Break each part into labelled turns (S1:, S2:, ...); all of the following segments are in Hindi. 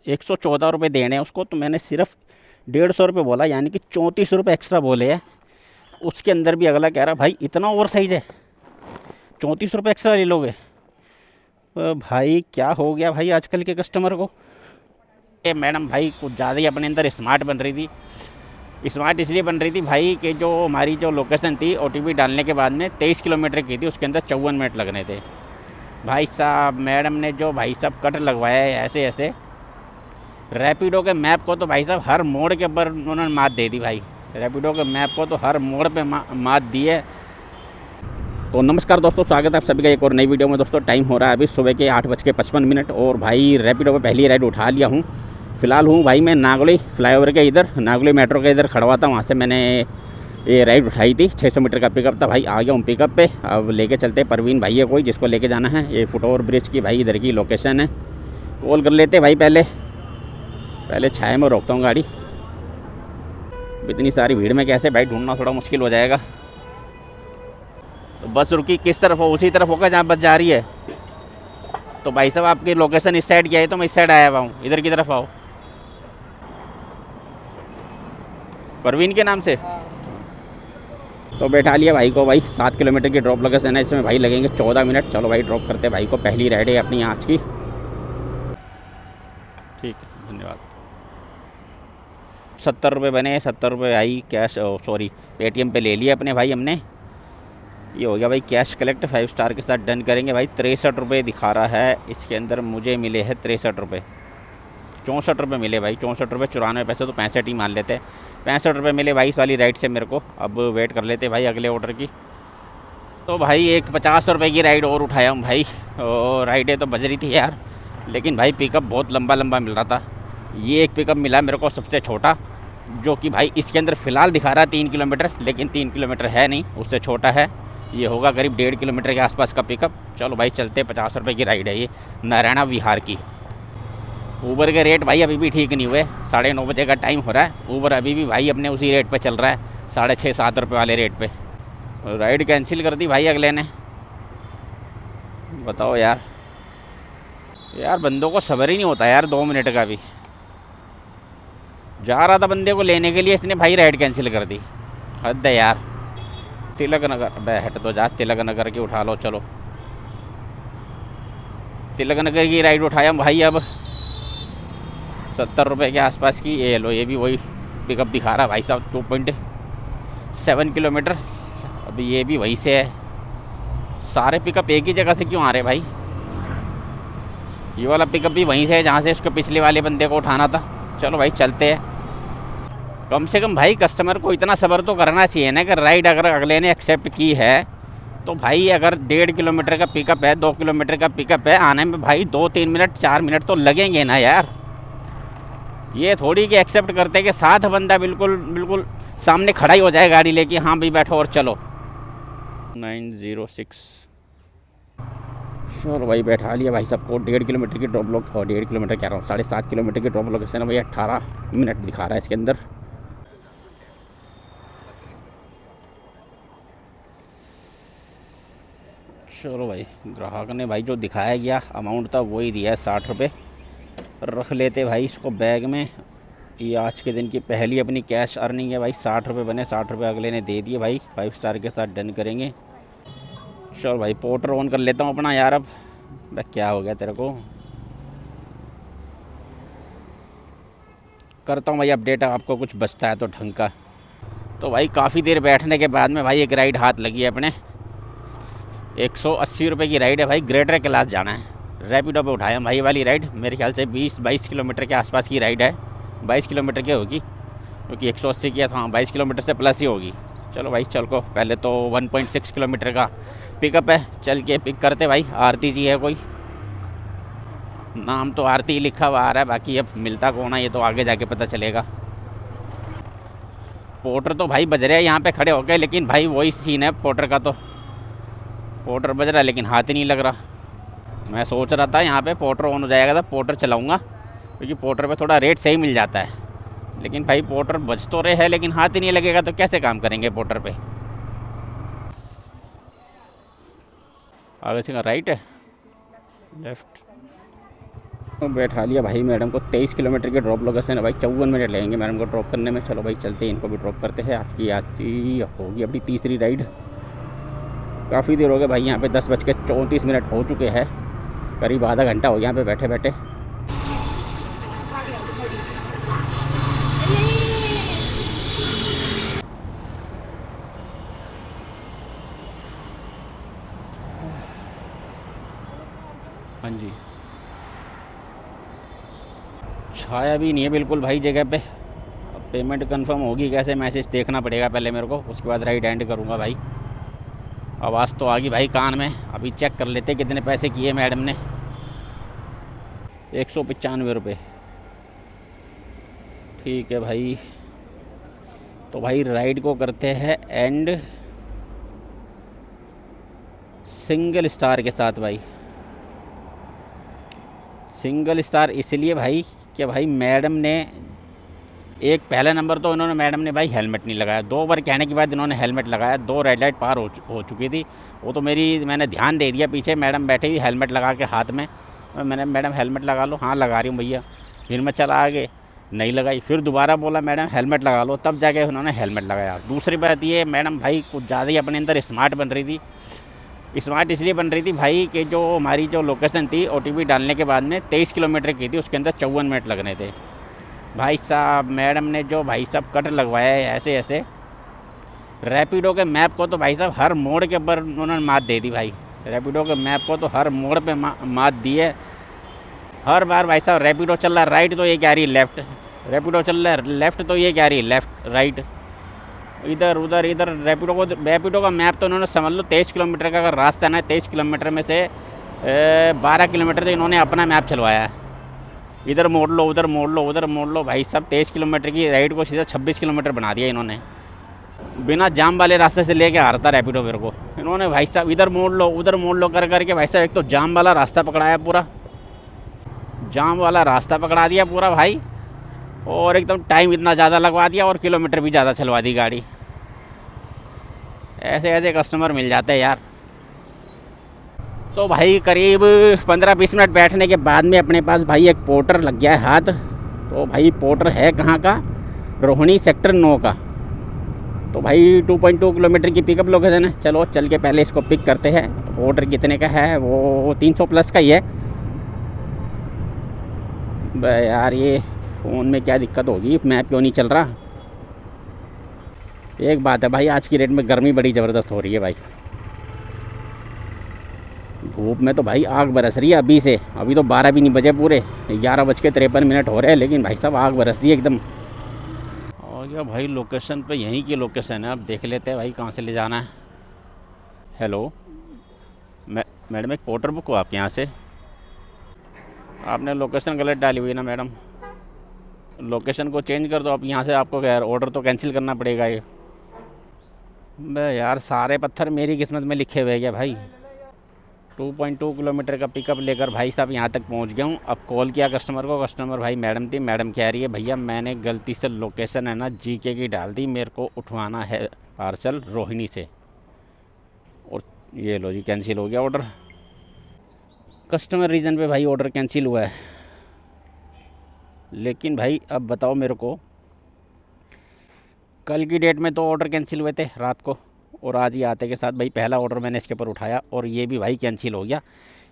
S1: 114 रुपये देने हैं उसको, तो मैंने सिर्फ 150 रुपये बोला, यानी कि 34 रुपये एक्स्ट्रा बोले हैं। उसके अंदर भी अगला कह रहा भाई इतना ओवर साइज है, 34 रुपये एक्स्ट्रा ले लोगे। भाई क्या हो गया भाई आजकल के कस्टमर को। ये मैडम भाई कुछ ज़्यादा ही अपने अंदर स्मार्ट बन रही थी। स्मार्ट इसलिए बन रही थी भाई कि जो हमारी जो लोकेशन थी OTP डालने के बाद में 23 किलोमीटर की थी, उसके अंदर 54 मिनट लगने थे। भाई साहब मैडम ने जो भाई साहब कट लगवाया है ऐसे ऐसे, रैपिडो के मैप को तो भाई साहब हर मोड़ के ऊपर उन्होंने मात दे दी भाई। रैपिडो के मैप को तो हर मोड़ पे मात दी है। तो नमस्कार दोस्तों, स्वागत है आप सभी का एक और नई वीडियो में। दोस्तों टाइम हो रहा है अभी सुबह के 8:55 और भाई रैपिडो पे पहली राइड उठा लिया हूँ। फ़िलहाल हूँ भाई मैं नागुली फ्लाईओवर के इधर, नागुली मेट्रो के इधर खड़ा हुआ था। वहाँ से मैंने ये राइड उठाई थी, 600 मीटर का पिकअप था भाई। आ गया हूँ पिकअप पे, अब लेके चलते परवीन भाई है कोई जिसको लेके जाना है। ये फुटओवर ब्रिज की भाई इधर की लोकेशन है। कॉल कर लेते भाई, पहले छाया में रोकता हूँ गाड़ी। इतनी सारी भीड़ में कैसे भाई ढूंढना थोड़ा मुश्किल हो जाएगा। तो बस रुकी किस तरफ हो, उसी तरफ होगा जहाँ बस जा रही है। तो भाई साहब आपकी लोकेशन इस साइड की है, तो मैं इस साइड आया हुआ हूँ, इधर की तरफ आओ। परवीन के नाम से तो बैठा लिया भाई को भाई। 7 किलोमीटर की ड्रॉप लोकेशन है, इसमें भाई लगेंगे 14 मिनट। चलो भाई ड्रॉप करते भाई को, पहली राइड है अपनी आज की। ठीक है, धन्यवाद। 70 रुपये बने, 70 रुपये आई कैश, सॉरी पेटीएम पे ले लिए अपने भाई हमने। ये हो गया भाई कैश कलेक्ट, 5 स्टार के साथ डन करेंगे भाई। 63 रुपये दिखा रहा है इसके अंदर, मुझे मिले हैं 63 रुपये। 64 रुपये मिले भाई, 64 रुपये 94 पैसे तो 65 ही मान लेते हैं। 65 रुपये मिले भाई इस वाली राइड से मेरे को। अब वेट कर लेते भाई अगले ऑर्डर की। तो भाई एक 50 रुपये की राइड और उठाया हूँ भाई। राइडें तो बज रही थी यार, लेकिन भाई पिकअप बहुत लंबा लंबा मिल रहा था। ये एक पिकअप मिला मेरे को सबसे छोटा, जो कि भाई इसके अंदर फ़िलहाल दिखा रहा है 3 किलोमीटर, लेकिन 3 किलोमीटर है नहीं, उससे छोटा है। ये होगा करीब 1.5 किलोमीटर के आसपास का पिकअप। चलो भाई चलते, 50 रुपये की राइड है ये, नारायणा विहार की। ऊबर के रेट भाई अभी भी ठीक नहीं हुए, 9:30 बजे का टाइम हो रहा है। ऊबर अभी भी भाई अपने उसी रेट पे चल रहा है, 6.5-7 रुपये वाले रेट पे। राइड कैंसिल कर दी भाई अगले ने। बताओ यार बंदों को सब्र ही नहीं होता यार 2 मिनट का भी। जा रहा था बंदे को लेने के लिए, इसने भाई राइड कैंसिल कर दी। हद है यार। तिलक नगर, बे हट तो जा, तिलक नगर की उठा लो। चलो तिलक नगर की राइड उठाया भाई। अब 70 रुपये के आसपास की। ये लो, ये भी वही पिकअप दिखा रहा भाई साहब, 2.7 किलोमीटर। अभी ये भी वहीं से है। सारे पिकअप एक ही जगह से क्यों आ रहे भाई? ये वाला पिकअप भी वहीं से है जहाँ से उसको पिछले वाले बंदे को उठाना था। चलो भाई चलते हैं। कम से कम भाई कस्टमर को इतना सब्र तो करना चाहिए ना कि राइड अगर अगले ने एक्सेप्ट की है तो भाई अगर 1.5 किलोमीटर का पिकअप है, 2 किलोमीटर का पिकअप है, आने में भाई 2-3 मिनट 4 मिनट तो लगेंगे ना यार। ये थोड़ी कि एक्सेप्ट करते कि साथ बंदा बिल्कुल सामने खड़ा ही हो जाए गाड़ी लेके, हाँ भाई बैठो और चलो। 906। चलो भाई बैठा लिया भाई सबको। 1.5 किलोमीटर की ड्रॉप लोग, 1.5 किलोमीटर कह रहा हूँ, 7.5 किलोमीटर की ड्रॉप लोकेशन है भाई। 18 मिनट दिखा रहा है इसके अंदर। चलो भाई ग्राहक ने भाई जो दिखाया गया अमाउंट था वही दिया है, 60 रुपये। रख लेते भाई इसको बैग में। ये आज के दिन की पहली अपनी कैश अर्निंग है भाई। 60 रुपये बने, 60 रुपये अगले ने दे दिए भाई। 5 स्टार के साथ डन करेंगे। चलो भाई पोर्टर ऑन कर लेता हूँ अपना यार। अब भाई क्या हो गया तेरे को, करता हूँ भाई अपडेट। आपको कुछ बचता है तो ढंग का। तो भाई काफ़ी देर बैठने के बाद में भाई एक राइड हाथ लगी है अपने। 180 रुपये की राइड है भाई, ग्रेटर क्लास जाना है। रैपिडो पे उठाया भाई वाली राइड। मेरे ख्याल से 20-22 किलोमीटर के आसपास की राइड है। 22 किलोमीटर की होगी, क्योंकि 180 किया था। हाँ 22 किलोमीटर से प्लस ही होगी। चलो भाई चल को, पहले तो 1.6 किलोमीटर का पिकअप है, चल के पिक करते भाई। आरती जी है कोई, नाम तो आरती लिखा हुआ आ रहा है, बाकी अब मिलता कौन है ये तो आगे जाके पता चलेगा। पोर्टर तो भाई बज रहे हैं यहाँ पे खड़े हो गए, लेकिन भाई वही सीन है पोर्टर का। तो पोर्टर बज रहा है लेकिन हाथ ही नहीं लग रहा। मैं सोच रहा था यहाँ पे पोर्टर ऑन हो जाएगा तो पोर्टर चलाऊँगा, क्योंकि पोर्टर पे थोड़ा रेट सही मिल जाता है। लेकिन भाई पोर्टर बज तो रहे हैं लेकिन हाथ ही नहीं लगेगा, तो कैसे काम करेंगे पोर्टर पे। आगे से राइट है लेफ्ट, तो बैठा लिया भाई मैडम को। 23 किलोमीटर की ड्रॉप लोकेशन है भाई, 54 मिनट लगेंगे मैडम को ड्रॉप करने में। चलो भाई चलते हैं, इनको भी ड्रॉप करते हैं। आज की होगी अपनी तीसरी राइड। काफ़ी देर हो गया भाई, यहाँ पे 10:34 हो चुके हैं, करीब आधा घंटा हो गया यहाँ पे बैठे बैठे। हाँ जी, छाया भी नहीं है बिल्कुल भाई जगह पे। अब पेमेंट कंफर्म होगी कैसे, मैसेज देखना पड़ेगा पहले मेरे को, उसके बाद राइड एंड करूँगा भाई। आवाज़ तो आ गई भाई कान में। अभी चेक कर लेते कितने पैसे किए मैडम ने। 195 रुपये। ठीक है भाई, तो भाई राइड को करते हैं एंड सिंगल स्टार के साथ भाई। सिंगल स्टार इसलिए भाई कि भाई मैडम ने एक, पहला नंबर तो इन्होंने मैडम ने भाई हेलमेट नहीं लगाया। 2 बार कहने के बाद इन्होंने हेलमेट लगाया। 2 रेड लाइट पार हो चुकी थी, वो तो मैंने ध्यान दे दिया, पीछे मैडम बैठे हुई हेलमेट लगा के हाथ में। मैंने मैडम हेलमेट लगा लो, हाँ लगा रही हूँ भैया। फिर मैं चला आगे, नहीं लगाई। फिर दोबारा बोला मैडम हेलमेट लगा लो, तब जाके उन्होंने हेलमेट लगाया। दूसरी बात ये, मैडम भाई कुछ ज़्यादा ही अपने अंदर स्मार्ट बन रही थी। स्मार्ट इसलिए बन रही थी भाई कि जो हमारी जो लोकेशन थी OTP डालने के बाद में 23 किलोमीटर की थी, उसके अंदर 54 मिनट लगने थे भाई साहब। मैडम ने जो भाई साहब कट लगवाया है ऐसे ऐसे, रैपिडो के मैप को तो भाई साहब हर मोड़ के ऊपर उन्होंने मात दे दी भाई। रैपिडो के मैप को तो हर मोड़ पे मात दी है। हर बार भाई साहब रैपिडो चल रहा है राइट तो ये कह रही है लेफ़्ट, रैपिडो चल रहा है लेफ़्ट तो ये कह रही है लेफ़्ट राइट, इधर उधर इधर। रैपिडो का मैप तो उन्होंने समझ लो 23 किलोमीटर का अगर रास्ता है ना, 23 किलोमीटर में से 12 किलोमीटर तो इन्होंने अपना मैप चलवाया है। इधर मोड़ लो उधर मोड़ लो उधर मोड़ लो भाई साहब। 23 किलोमीटर की राइड को सीधा 26 किलोमीटर बना दिया इन्होंने। बिना जाम वाले रास्ते से लेके आ रहा था रैपिडो मेरे को, इन्होंने भाई साहब इधर मोड़ लो उधर मोड़ लो कर करके भाई साहब एक तो जाम वाला रास्ता पकड़ाया, पूरा जाम वाला रास्ता पकड़ा दिया पूरा भाई। और एकदम टाइम इतना ज़्यादा लगवा दिया और किलोमीटर भी ज़्यादा चलवा दी गाड़ी। ऐसे ऐसे कस्टमर मिल जाते हैं यार। तो भाई करीब 15-20 मिनट बैठने के बाद में अपने पास भाई एक पोर्टर लग गया है हाथ। तो भाई पोर्टर है कहाँ का, रोहिणी सेक्टर 9 का। तो भाई 2.2 किलोमीटर की पिकअप लोकेशन है। चलो चल के पहले इसको पिक करते हैं। पोर्टर कितने का है, वो 300 प्लस का ही है। यार ये फ़ोन में क्या दिक्कत होगी, मैप क्यों नहीं चल रहा। एक बात है भाई, आज की डेट में गर्मी बड़ी ज़बरदस्त हो रही है भाई। धूप में तो भाई आग बरस रही है अभी से। अभी तो 12 भी नहीं बजे पूरे, 11:53 हो रहे हैं, लेकिन भाई साहब आग बरस रही है एकदम। और क्या भाई लोकेशन पे यहीं की लोकेशन है। अब देख लेते हैं भाई कहाँ से ले जाना है। हेलो मैडम, एक पोर्टर बुक हो आपके यहाँ से। आपने लोकेशन गलत डाली हुई है ना मैडम, लोकेशन को चेंज कर दो आप यहाँ से। आपको क्या ऑर्डर तो कैंसिल करना पड़ेगा ये। बे यार सारे पत्थर मेरी किस्मत में लिखे हुए क्या भाई। 2.2 किलोमीटर का पिकअप लेकर भाई साहब यहाँ तक पहुँच गया हूँ। अब कॉल किया कस्टमर को, कस्टमर भाई मैडम थी। मैडम कह रही है भैया मैंने गलती से लोकेशन है ना GK की डाल दी, मेरे को उठवाना है पार्सल रोहिणी से। और ये लो जी कैंसिल हो गया ऑर्डर। कस्टमर रीज़न पे भाई ऑर्डर कैंसिल हुआ है। लेकिन भाई अब बताओ मेरे को, कल की डेट में तो ऑर्डर कैंसिल हुए थे रात को, और आज ही आते के साथ भाई पहला ऑर्डर मैंने इसके ऊपर उठाया और ये भी भाई कैंसिल हो गया।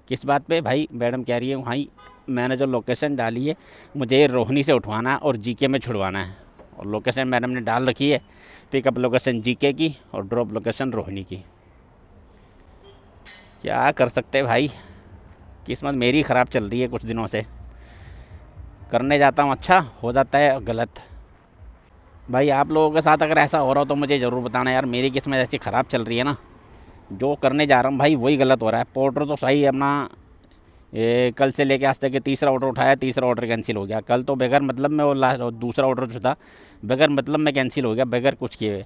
S1: किस बात पे भाई, मैडम कह रही है भाई मैंने जो लोकेशन डाली है मुझे रोहिणी से उठवाना है और GK में छुड़वाना है। और लोकेशन मैडम ने डाल रखी है, पिकअप लोकेशन GK की और ड्रॉप लोकेशन रोहिणी की। क्या कर सकते भाई, किस्मत मेरी ख़राब चल रही है कुछ दिनों से। करने जाता हूँ अच्छा, हो जाता है गलत। भाई आप लोगों के साथ अगर ऐसा हो रहा हो तो मुझे ज़रूर बताना यार। मेरी किस्मत ऐसी ख़राब चल रही है ना, जो करने जा रहा हूँ भाई वही गलत हो रहा है। पोर्टर तो सही है अपना, ये कल से लेके आज तक के तीसरा ऑर्डर उठाया, तीसरा ऑर्डर कैंसिल हो गया। कल तो बगैर मतलब में वो दूसरा ऑर्डर जो था बगैर मतलब में कैंसिल हो गया, बगैर कुछ किए हुए।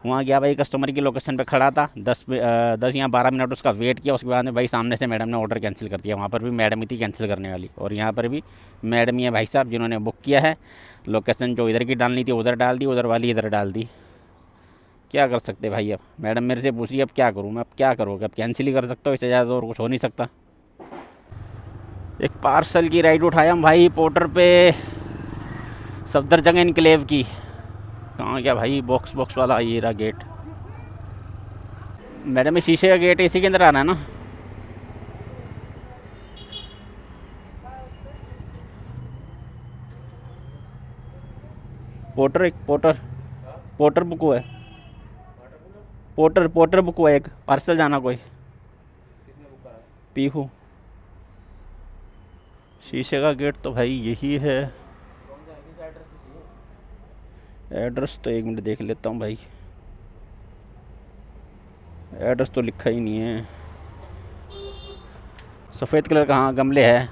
S1: वहाँ गया भाई, कस्टमर की लोकेशन पे खड़ा था, 10 या 12 मिनट उसका वेट किया। उसके बाद में भाई सामने से मैडम ने ऑर्डर कैंसिल कर दिया। वहाँ पर भी मैडम ही थी कैंसिल करने वाली, और यहाँ पर भी मैडम ही है भाई साहब जिन्होंने बुक किया है। लोकेशन जो इधर की डालनी थी उधर डाल दी, उधर वाली इधर डाल दी। क्या कर सकते भाई। अब मैडम मेरे से पूछ रही है अब क्या करूँ मैं, अब क्या करूँगा, अब कैंसिल ही कर सकता हूँ, इससे ज़्यादा और कुछ हो नहीं सकता। एक पार्सल की राइड उठाया हम भाई पोर्टर पे, सफदरजंग इनक्लेव की। कहाँ गया भाई बॉक्स बॉक्स वाला? ये रहा गेट। मैडम ये शीशे का गेट इसी के अंदर आना है ना? पोर्टर, एक पोर्टर, पोर्टर बुक हुआ है। पोर्टर पोर्टर बुक हुआ है, एक पार्सल जाना कोई। पीहू। शीशे का गेट तो भाई यही है। एड्रेस तो एक मिनट देख लेता हूँ भाई, एड्रेस तो लिखा ही नहीं है। सफ़ेद कलर का, हाँ गमले है।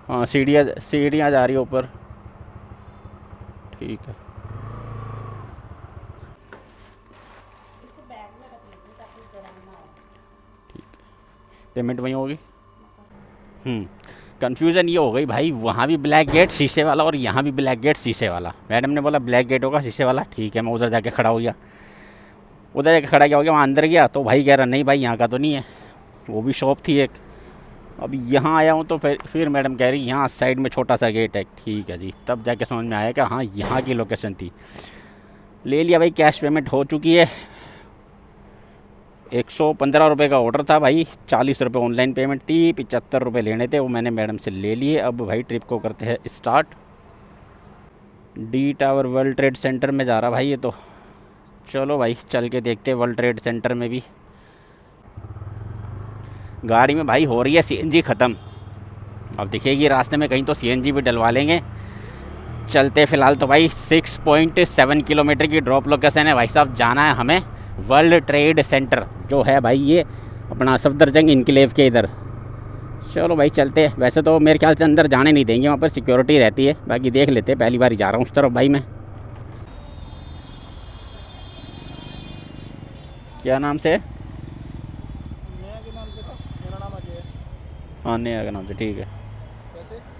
S1: हाँ सीढ़ियाँ सीढ़ियाँ जा रही है ऊपर। ठीक है। ठीक है, पेमेंट वहीं होगी। कन्फ्यूज़न ये हो गई भाई, वहाँ भी ब्लैक गेट शीशे वाला और यहाँ भी ब्लैक गेट शीशे वाला। मैडम ने बोला ब्लैक गेट होगा शीशे वाला, ठीक है। मैं उधर जाके खड़ा हो गया, उधर जाके खड़ा क्या हो गया, वहाँ अंदर गया तो भाई कह रहा नहीं भाई यहाँ का तो नहीं है, वो भी शॉप थी एक। अब यहाँ आया हूँ तो फिर मैडम कह रही यहाँ साइड में छोटा सा गेट है। ठीक है जी, तब जाके समझ में आया कि हाँ यहाँ की लोकेशन थी। ले लिया भाई, कैश पेमेंट हो चुकी है। 115 रुपये का ऑर्डर था भाई, 40 रुपये ऑनलाइन पेमेंट थी, 75 रुपये लेने थे, वो मैंने मैडम से ले लिए। अब भाई ट्रिप को करते हैं start. D tower world trade centre में जा रहा भाई ये तो। चलो भाई चल के देखते हैं वर्ल्ड ट्रेड सेंटर में भी। गाड़ी में भाई हो रही है सीएनजी ख़त्म, अब दिखेगी रास्ते में कहीं तो सीएनजी भी डलवा लेंगे। चलते फ़िलहाल तो भाई 6.7 किलोमीटर की ड्रॉप लोकेशन है भाई साहब। जाना है हमें वर्ल्ड ट्रेड सेंटर, जो है भाई ये अपना सफदरजंग इनक्लेव के इधर। चलो भाई चलते हैं। वैसे तो मेरे ख्याल से अंदर जाने नहीं देंगे, वहाँ पर सिक्योरिटी रहती है, बाकी देख लेते हैं। पहली बार ही जा रहा हूँ उस तरफ भाई मैं। क्या नाम से?
S2: नेहा के नाम से था, मेरा नाम अजय है।
S1: हाँ नेहा के नाम से, ठीक है।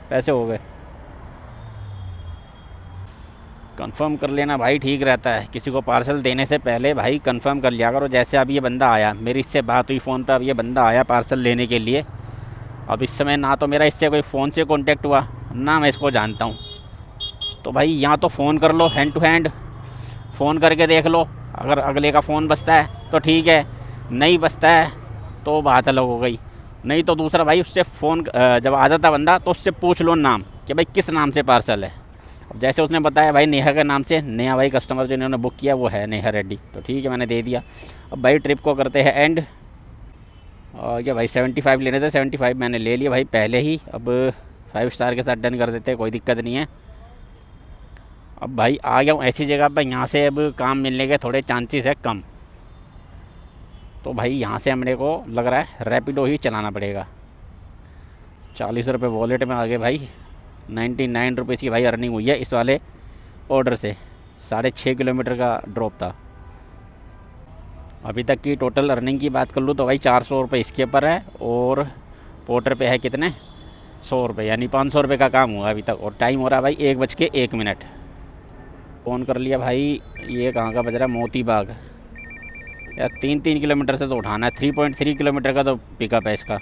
S1: पैसे हो गए। कंफर्म कर लेना भाई, ठीक रहता है। किसी को पार्सल देने से पहले भाई कंफर्म कर लिया करो। जैसे अब ये बंदा आया, मेरी इससे बात हुई फ़ोन पे, अब ये बंदा आया पार्सल लेने के लिए। अब इस समय ना तो मेरा इससे कोई फ़ोन से कांटेक्ट हुआ, ना मैं इसको जानता हूँ। तो भाई यहाँ तो फ़ोन कर लो, हैंड टू हैंड फ़ोन करके देख लो। अगर अगले का फ़ोन बजता है तो ठीक है, नहीं बजता है तो बात अलग हो गई। नहीं तो दूसरा भाई उससे फ़ोन, जब आ जाता बंदा तो उससे पूछ लो नाम कि भाई किस नाम से पार्सल है। अब जैसे उसने बताया भाई नेहा के नाम से, नेहा भाई कस्टमर जो इन्होंने बुक किया वो है नेहा रेड्डी, तो ठीक है मैंने दे दिया। अब भाई ट्रिप को करते हैं एंड। और क्या भाई 75 लेने थे, 75 मैंने ले लिया भाई पहले ही। अब 5 स्टार के साथ डन कर देते हैं, कोई दिक्कत नहीं है। अब भाई आ गया हूँ ऐसी जगह पर, यहाँ से अब काम मिलने के थोड़े चांसेस है कम। तो भाई यहाँ से हमने को लग रहा है रैपिडो ही चलाना पड़ेगा। 40 रुपये वॉलेट में आ गए भाई। 99 रुपीज़ की भाई अर्निंग हुई है इस वाले ऑर्डर से। 6.5 किलोमीटर का ड्रॉप था। अभी तक की टोटल अर्निंग की बात कर लूँ तो भाई 400 रुपये इसके ऊपर है, और पोर्टर पे है कितने 100 रुपये, यानी 500 रुपये का काम हुआ अभी तक। और टाइम हो रहा है भाई 1:01। फ़ोन कर लिया भाई। ये कहाँ का बज रहा है? मोती बाग यार। 3 किलोमीटर से तो उठाना है। 3.3 किलोमीटर का तो पिकअप है इसका।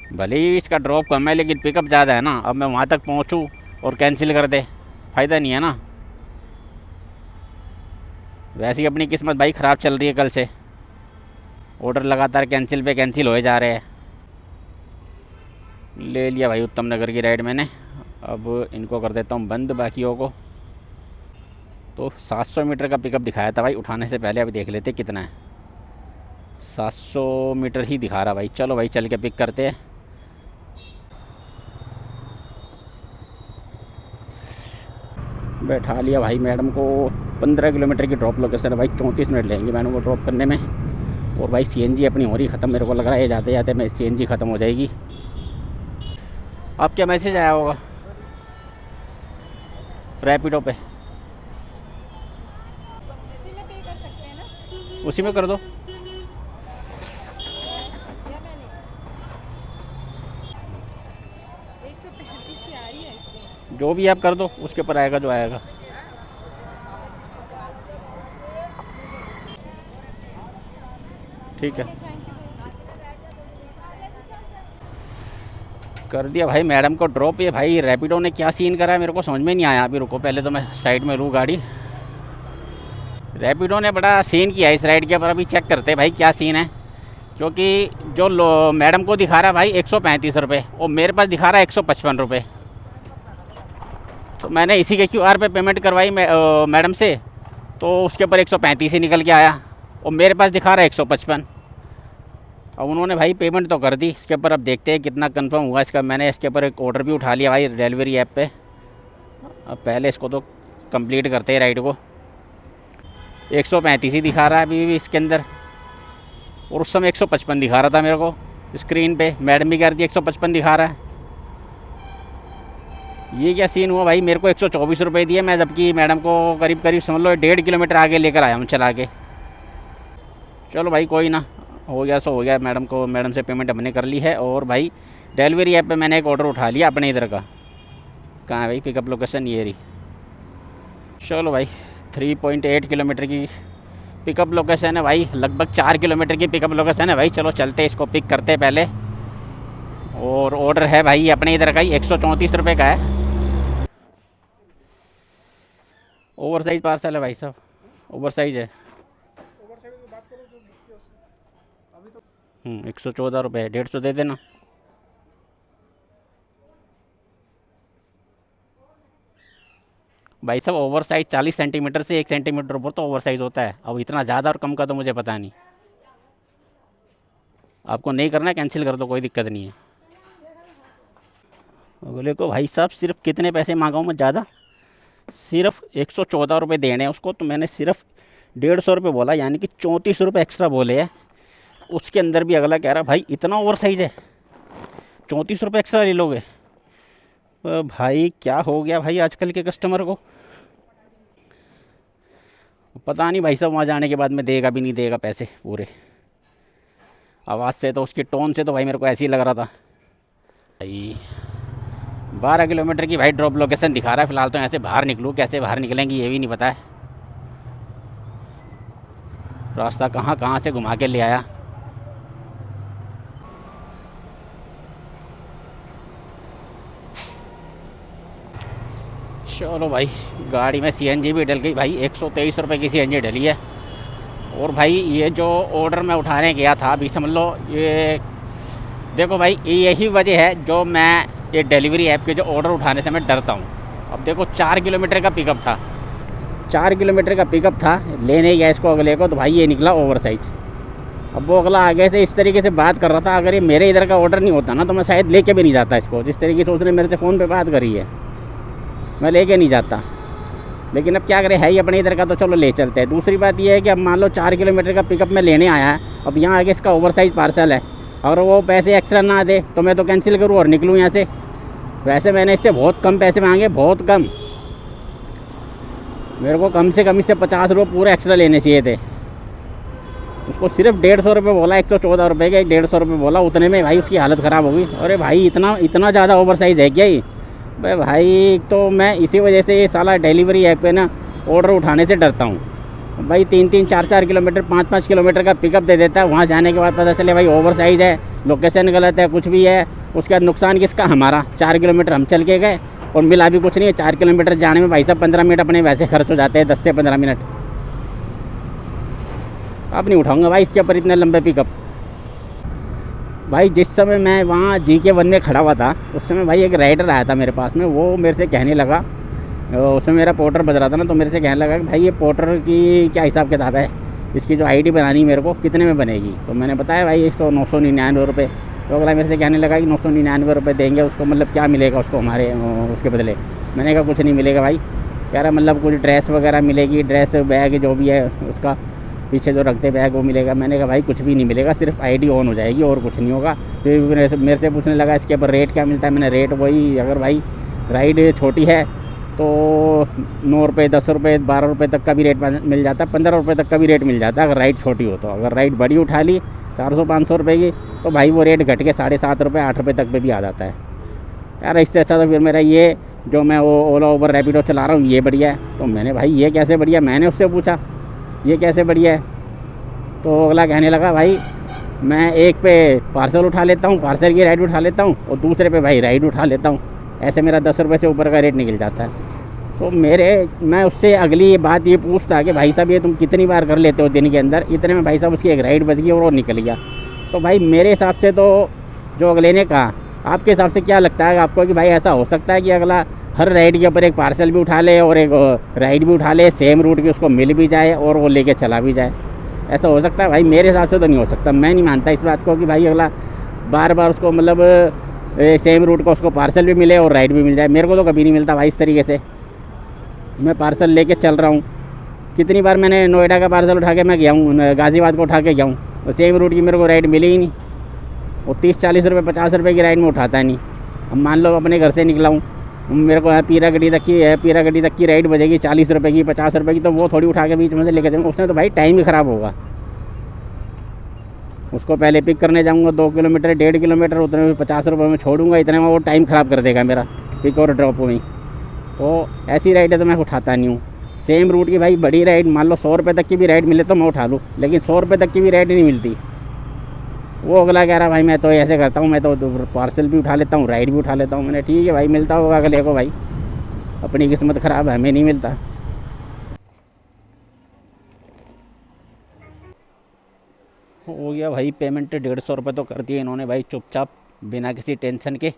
S1: भले ही इसका ड्रॉप कम है लेकिन पिकअप ज़्यादा है ना। अब मैं वहाँ तक पहुँचूँ और कैंसिल कर दे, फ़ायदा नहीं है ना। वैसे ही अपनी किस्मत भाई ख़राब चल रही है कल से, ऑर्डर लगातार कैंसिल पे कैंसिल होए जा रहे हैं। ले लिया भाई उत्तम नगर की राइड मैंने। अब इनको कर देता हूँ बंद, बाकियों को। तो 700 मीटर का पिकअप दिखाया था भाई उठाने से पहले, अभी देख लेते कितना है। 700 मीटर ही दिखा रहा भाई। चलो भाई चल के पिक करते हैं। बैठा लिया भाई मैडम को। 15 किलोमीटर की ड्रॉप लोकेशन है भाई। 34 मिनट लेंगे मैडम को ड्रॉप करने में। और भाई सीएनजी अपनी हो रही ख़त्म, मेरे को लग रहा है ये जाते जाते मैं सीएनजी ख़त्म हो जाएगी। अब क्या मैसेज आया होगा रैपिडो पे?
S3: इसी में पे कर सकते हैं ना?
S1: उसी में कर दो।
S3: या मैंने 135 की आ रही है इसमें।
S1: जो भी आप कर दो, उसके ऊपर आएगा जो आएगा। ठीक है, कर दिया भाई मैडम को ड्रॉप। ये भाई रैपिडो ने क्या सीन करा है मेरे को समझ में नहीं आया। अभी रुको, पहले तो मैं साइड में लूँ गाड़ी। रैपिडो ने बड़ा सीन किया इस राइड के ऊपर। अभी चेक करते हैं भाई क्या सीन है, क्योंकि जो मैडम को दिखा रहा है भाई 135 रुपये और मेरे पास दिखा रहा है 155 रुपये। तो मैंने इसी के QR पे पेमेंट करवाई मैडम से, तो उसके ऊपर 135 ही निकल के आया और मेरे पास दिखा रहा है 155। अब उन्होंने भाई पेमेंट तो कर दी। इसके ऊपर अब देखते हैं कितना कंफर्म हुआ इसका। मैंने इसके ऊपर एक ऑर्डर भी उठा लिया भाई डिलीवरी ऐप पे। अब पहले इसको तो कंप्लीट करते हैं राइड को। 135 ही दिखा रहा है अभी भी इसके अंदर, और उस समय 155 दिखा रहा था मेरे को स्क्रीन पे। मैडम भी कह रही थी 155 दिखा रहा है। ये क्या सीन हुआ भाई, मेरे को 124 रुपये दिए मैं, जबकि मैडम को करीब करीब समझ लो 1.5 किलोमीटर आगे लेकर आया हूँ चला के। चलो भाई कोई ना, हो गया सो हो गया। मैडम से पेमेंट हमने कर ली है। और भाई डिलीवरी ऐप पे मैंने एक ऑर्डर उठा लिया अपने इधर का। कहाँ है भाई पिकअप लोकेशन, ये रही। चलो भाई 3.8 किलोमीटर की पिकअप लोकेशन है भाई, लगभग 4 किलोमीटर की पिकअप लोकेशन है भाई। चलो चलते इसको पिक करते पहले। और ऑर्डर है भाई अपने इधर का ही 134 रुपये का है। ओवर साइज़ पार्सल है भाई साहब, ओवर साइज़ है।
S2: ओवर साइड की बात करो जो लिखी है उससे। अभी तो
S1: 114 रुपये है, 150 दे देना। भाई साहब ओवर साइज़ 40 सेंटीमीटर से 1 सेंटीमीटर ऊपर तो ओवर साइज़ होता है। अब इतना ज़्यादा और कम का तो मुझे पता नहीं। आपको नहीं करना है कैंसिल कर दो, कोई दिक्कत नहीं है। अगले को भाई साहब सिर्फ कितने पैसे मांगा हूँ मैं, ज़्यादा सिर्फ 114 रुपये देने हैं उसको। तो मैंने सिर्फ 150 रुपये बोला, यानी कि 34 रुपये एक्स्ट्रा बोले हैं। उसके अंदर भी अगला कह रहा भाई इतना ओवर साइज़ है, 34 रुपये एक्स्ट्रा ले लोगे। भाई क्या हो गया भाई आजकल के कस्टमर को, पता नहीं भाई साहब वहाँ जाने के बाद में देगा भी नहीं देगा पैसे पूरे। आवाज़ से तो, उसकी टोन से तो भाई मेरे को ऐसे ही लग रहा था। भाई 12 किलोमीटर की भाई ड्रॉप लोकेशन दिखा रहा है फ़िलहाल। तो ऐसे बाहर निकलूँ, कैसे बाहर निकलेंगी ये भी नहीं पता है। रास्ता कहाँ से घुमा के ले आया। चलो भाई गाड़ी में CNG भी डल गई भाई, 123 रुपये की CNG डली है। और भाई ये जो ऑर्डर मैं उठाने गया था अभी समझ लो, ये देखो भाई यही वजह है जो मैं ये डिलीवरी ऐप के जो ऑर्डर उठाने से मैं डरता हूँ। अब देखो 4 किलोमीटर का पिकअप था, 4 किलोमीटर का पिकअप था, लेने गया इसको अगले को, तो भाई ये निकला ओवर साइज। अब वो अगला आगे से इस तरीके से बात कर रहा था, अगर ये मेरे इधर का ऑर्डर नहीं होता ना तो मैं शायद लेके भी नहीं जाता इसको। जिस तरीके से उसने मेरे से फ़ोन पे बात करी है मैं लेके नहीं जाता। लेकिन अब क्या करें, है ही अपने इधर का तो चलो ले चलते हैं। दूसरी बात ये है कि अब मान लो 4 किलोमीटर का पिकअप में लेने आया है, अब यहाँ आगे इसका ओवर साइज़ पार्सल है, अगर वो पैसे एक्स्ट्रा ना दे तो मैं तो कैंसिल करूँ और निकलूँ यहाँ से। वैसे मैंने इससे बहुत कम पैसे मांगे, बहुत कम। मेरे को कम से कम इससे 50 रुपये पूरे एक्स्ट्रा लेने चाहिए थे। उसको सिर्फ 150 रुपये बोला, 114 रुपये के 150 रुपये बोला, उतने में भाई उसकी हालत ख़राब हो गई। अरे भाई इतना ज़्यादा ओवर साइज़ है क्या ही भाई। तो मैं इसी वजह से ये साला डिलीवरी ऐप पे ना ऑर्डर उठाने से डरता हूँ भाई। 3-3, 4-4 किलोमीटर, 5-5 किलोमीटर का पिकअप दे देता है, वहाँ जाने के बाद पता चले भाई ओवर साइज़ है, लोकेशन गलत है, कुछ भी है, उसके बाद नुकसान किसका, हमारा। 4 किलोमीटर हम चल के गए और मिला भी कुछ नहीं है। 4 किलोमीटर जाने में भाई साहब 15 मिनट अपने वैसे खर्च हो जाते हैं, 10 से 15 मिनट। अब नहीं उठाऊँगा भाई इसके ऊपर इतने लंबे पिकअप। भाई जिस समय मैं वहाँ GK1 में खड़ा हुआ था उस समय भाई एक राइडर आया था मेरे पास में, वो मेरे से कहने लगा, उसमें मेरा पोर्टर बज रहा था ना, तो मेरे से कहने लगा कि भाई ये पोर्टर की क्या हिसाब किताब है, इसकी जो ID बनानी मेरे को कितने में बनेगी। तो मैंने बताया भाई 999 रुपये। तो अगला मेरे से कहने लगा कि 999 रुपये देंगे उसको, मतलब क्या मिलेगा उसको हमारे उसके बदले। मैंने कहा कुछ नहीं मिलेगा भाई। कह रहा मतलब कुछ ड्रेस वगैरह मिलेगी, ड्रेस बैग जो भी है उसका पीछे जो रखते बैग वो मिलेगा। मैंने कहा भाई कुछ भी नहीं मिलेगा, सिर्फ ID ऑन हो जाएगी और कुछ नहीं होगा। फिर मेरे से पूछने लगा इसके ऊपर रेट क्या मिलता है। मैंने रेट वही, अगर भाई राइड छोटी है तो 9 रुपये, 10 रुपये, 12 रुपये तक का भी रेट मिल जाता है, 15 रुपये तक का भी रेट मिल जाता है अगर राइड छोटी हो तो। अगर राइड बड़ी उठा ली 400-500 रुपये की तो भाई वो रेट घट के 7.5 रुपये, 8 रुपये तक पे भी आ जाता है यार। इससे अच्छा तो फिर मेरा ये जो मैं वो ओला उबर रैपिडो चला रहा हूँ ये बढ़िया है। तो मैंने भाई ये कैसे बढ़िया, मैंने उससे पूछा ये कैसे बढ़िया है। तो अगला कहने लगा भाई मैं एक पे पार्सल उठा लेता हूँ, पार्सल की राइड उठा लेता हूँ, और दूसरे पे भाई राइड उठा लेता हूँ, ऐसे मेरा 10 रुपये से ऊपर का रेट निकल जाता है। तो मैं उससे अगली ये बात ये पूछता कि भाई साहब ये तुम कितनी बार कर लेते हो दिन के अंदर? इतने में भाई साहब उसकी एक राइड बच गई और वो निकल गया। तो भाई मेरे हिसाब से तो जो अगले ने कहा, आपके हिसाब से क्या लगता है आपको कि भाई ऐसा हो सकता है कि अगला हर राइड के ऊपर एक पार्सल भी उठा ले और एक राइड भी उठा ले, सेम रूट की उसको मिल भी जाए और वो लेके चला भी जाए? ऐसा हो सकता है? भाई मेरे हिसाब से तो नहीं हो सकता। मैं नहीं मानता इस बात को कि भाई अगला बार बार उसको मतलब सेम रूट का उसको पार्सल भी मिले और राइड भी मिल जाए। मेरे को तो कभी नहीं मिलता भाई इस तरीके से। मैं पार्सल लेके चल रहा हूँ, कितनी बार मैंने नोएडा का पार्सल उठा के मैं गया हूँ, गाज़ियाबाद को उठा के गया हूँ, और सेम रूट की मेरे को राइड मिली ही नहीं। वो 30-40 रुपये 50 रुपये की राइड में उठाता नहीं। अब मान लो अपने घर से निकला हूँ, मेरे को पीरागढ़ी तक की राइड बजेगी 40 रुपये की 50 रुपये की, तो वो थोड़ी उठा के बीच में से लेकर जाऊँगा, उसमें तो भाई टाइम ही ख़राब होगा। उसको पहले पिक करने जाऊँगा 2 किलोमीटर 1.5 किलोमीटर, उतने में 50 रुपये में छोड़ूंगा, इतने में वो टाइम ख़राब कर देगा मेरा पिक और ड्रॉप में। तो ऐसी राइडें तो मैं उठाता नहीं हूँ। सेम रूट की भाई बड़ी राइड मान लो 100 रुपये तक की भी राइड मिले तो मैं उठा लूँ, लेकिन 100 रुपये तक की भी राइड नहीं मिलती। वो अगला कह रहा भाई मैं तो ऐसे करता हूँ, मैं तो पार्सल भी उठा लेता हूँ, राइड भी उठा लेता हूँ। मैंने ठीक है भाई, मिलता होगा अगले को, भाई अपनी किस्मत ख़राब है, हमें नहीं मिलता। हो गया भाई पेमेंट 150 रुपये तो कर दिए इन्होंने भाई चुपचाप, बिना किसी टेंशन के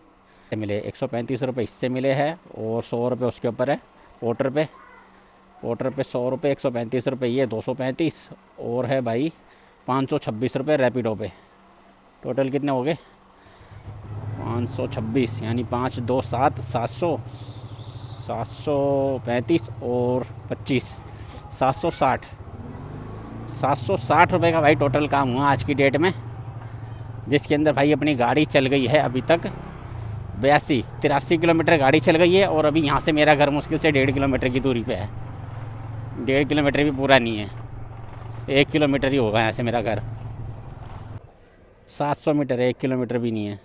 S1: मिले। 135 रुपये इससे मिले हैं और 100 रुपये उसके ऊपर है पोर्टर पे 100 रुपये, 135 रुपये ये 235, और है भाई 526 रुपये रैपिडो पे। टोटल कितने हो गए? 526 यानी 5 2 7 700, 735 और 25 760 रुपये का भाई टोटल काम हुआ आज की डेट में, जिसके अंदर भाई अपनी गाड़ी चल गई है अभी तक 83 किलोमीटर गाड़ी चल गई है। और अभी यहाँ से मेरा घर मुश्किल से 1.5 किलोमीटर की दूरी पे है। 1.5 किलोमीटर भी पूरा नहीं है, 1 किलोमीटर ही होगा यहाँ से मेरा घर। 700 मीटर है, 1 किलोमीटर भी नहीं है।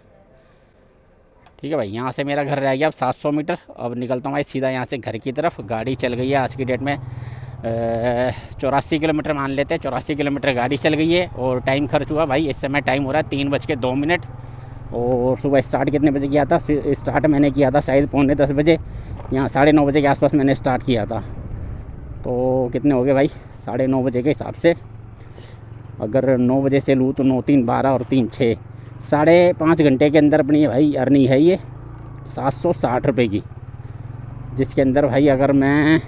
S1: ठीक है भाई, यहाँ से मेरा घर रह गया अब 700 मीटर। अब निकलता हूँ भाई सीधा यहाँ से घर की तरफ। गाड़ी चल गई है आज की डेट में 84 किलोमीटर मान लेते हैं, 84 किलोमीटर गाड़ी चल गई है। और टाइम खर्च हुआ भाई, इस समय टाइम हो रहा है 3:02। और सुबह स्टार्ट कितने बजे किया था? स्टार्ट मैंने किया था शायद 9:45 बजे, यहाँ 9:30 बजे के आसपास मैंने स्टार्ट किया था। तो कितने हो गए भाई? 9:30 बजे के हिसाब से अगर 9 बजे से लूँ तो 9 3 12 और 3 6, 5.5 घंटे के अंदर अपनी भाई अर्निंग है ये 760 रुपये की, जिसके अंदर भाई अगर मैं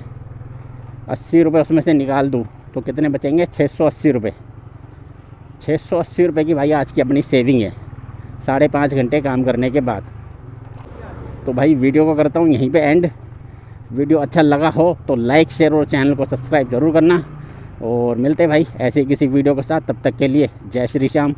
S1: 80 रुपये उसमें से निकाल दूँ तो कितने बचेंगे? 680 रुपये। 680 रुपये की भाई आज की अपनी सेविंग है 5.5 घंटे काम करने के बाद। तो भाई वीडियो को करता हूँ यहीं पे एंड। वीडियो अच्छा लगा हो तो लाइक शेयर और चैनल को सब्सक्राइब ज़रूर करना, और मिलते भाई ऐसे किसी वीडियो के साथ। तब तक के लिए जय श्री श्याम।